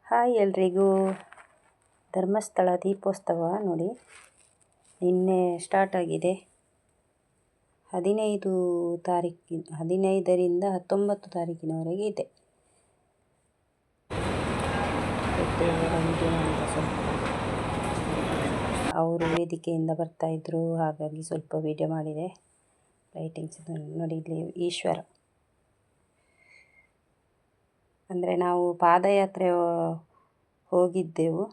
Hi ಎಲ್ರಿಗೂ. ಧರ್ಮಸ್ಥಳ ದೀಪೋತ್ಸವ ನೋಡಿ ನಿನ್ನೆ ಸ್ಟಾರ್ಟ್ ಆಗಿದೆ. 15ರಿಂದ 19 ತಾರೀಕಿನವರೆಗೆ ಇದೆ. ಅವರು ವೇದಿಕೆಯಿಂದ ಬರ್ತಾಯಿದ್ರು, ಹಾಗಾಗಿ ಸ್ವಲ್ಪ ವಿಡಿಯೋ ಮಾಡಿದೆ. ಲೈಟಿಂಗ್ಸ್ ನೋಡಿ, ಇಲ್ಲಿ ಈಶ್ವರ ಅಂದರೆ ನಾವು ಪಾದಯಾತ್ರೆ ಹೋಗಿದ್ದೆವು.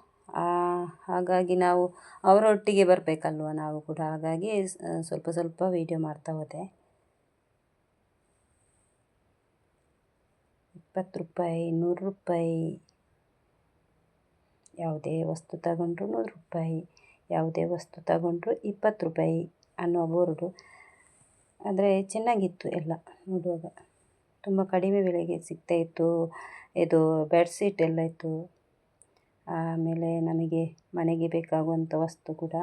ಹಾಗಾಗಿ ನಾವು ಅವರೊಟ್ಟಿಗೆ ಬರಬೇಕಲ್ವ ನಾವು ಕೂಡ, ಹಾಗಾಗಿ ಸ್ವಲ್ಪ ವಿಡಿಯೋ ಮಾಡ್ತಾ ಹೋದೆ. 20 ರೂಪಾಯಿ, 100 ರೂಪಾಯಿ, ಯಾವುದೇ ವಸ್ತು ತಗೊಂಡ್ರು 100 ರೂಪಾಯಿ, ಯಾವುದೇ ವಸ್ತು ತಗೊಂಡ್ರು 20 ರೂಪಾಯಿ ಅನ್ನುವ ಬೋರ್ಡು. ಆದರೆ ಚೆನ್ನಾಗಿತ್ತು ಎಲ್ಲ ನೋಡುವಾಗ, ತುಂಬ ಕಡಿಮೆ ಬೆಲೆಗೆ ಸಿಗ್ತಾಯಿತ್ತು. ಇದು ಬೆಡ್ಶೀಟ್ ಎಲ್ಲ ಇತ್ತು. ಆಮೇಲೆ ನಮಗೆ ಮನೆಗೆ ಬೇಕಾಗುವಂಥ ವಸ್ತು ಕೂಡ,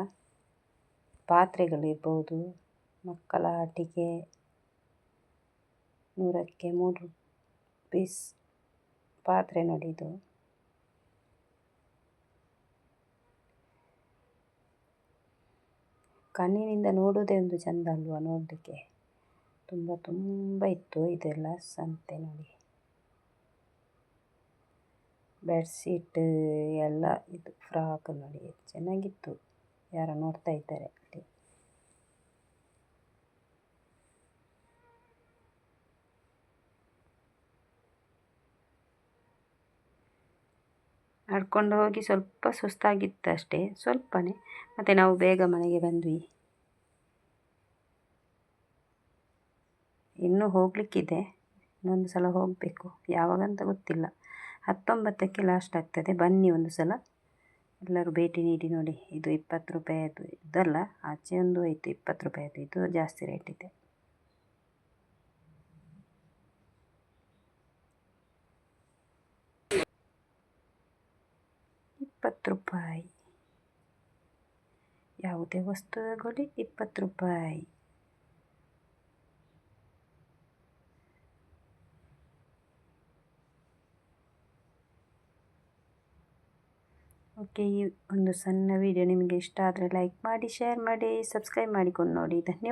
ಪಾತ್ರೆಗಳಿರ್ಬೋದು, ಮಕ್ಕಳ ಆಟಿಕೆ, 100ಕ್ಕೆ 3 ಪೀಸ್ ಪಾತ್ರೆ ನೋಡಿ. ಇದು ಕಣ್ಣಿನಿಂದ ನೋಡೋದೇ ಒಂದು ಚೆಂದ ಅಲ್ವಾ ನೋಡಲಿಕ್ಕೆ. ತುಂಬ ಇತ್ತು ಇದೆಲ್ಲ ಸಂತೆ ನೋಡಿ. ಬೆಡ್ಶೀಟ್ ಎಲ್ಲ ಇದು ಫ್ರಾಕ್ ನೋಡಿ, ಚೆನ್ನಾಗಿತ್ತು. ಯಾರೋ ನೋಡ್ತಾ ಇದ್ದಾರೆ ಅಲ್ಲಿ. ನಡ್ಕೊಂಡು ಹೋಗಿ ಸ್ವಲ್ಪ ಸುಸ್ತಾಗಿತ್ತು ಅಷ್ಟೇ, ಸ್ವಲ್ಪನೇ. ಮತ್ತು ನಾವು ಬೇಗ ಮನೆಗೆ ಬಂದ್ವಿ. ಇನ್ನೂ ಹೋಗಲಿಕ್ಕಿದೆ, ಇನ್ನೊಂದು ಸಲ ಹೋಗಬೇಕು. ಯಾವಾಗಂತ ಗೊತ್ತಿಲ್ಲ. 19ಕ್ಕೆ ಲಾಸ್ಟ್ ಆಗ್ತದೆ. ಬನ್ನಿ ಒಂದು ಸಲ ಎಲ್ಲರೂ ಭೇಟಿ ನೀಡಿ ನೋಡಿ. ಇದು 20 ರೂಪಾಯಿದು ಇದಲ್ಲ, ಆಚೆ ಒಂದು ಆಯಿತು 20 ರೂಪಾಯಿದು. ಇದು ಜಾಸ್ತಿ ರೇಟ್ ಇದೆ. ₹20, ಯಾವುದೇ ವಸ್ತು ತಗೊಳ್ಳಿ 20 ರೂಪಾಯಿ. ಓಕೆ, ಈ ಒಂದು ಸಣ್ಣ ವಿಡಿಯೋ ನಿಮಗೆ ಇಷ್ಟ ಆದರೆ ಲೈಕ್ ಮಾಡಿ, ಶೇರ್ ಮಾಡಿ, ಸಬ್ಸ್ಕ್ರೈಬ್ ಮಾಡಿಕೊಂಡು ನೋಡಿ. ಧನ್ಯವಾದ.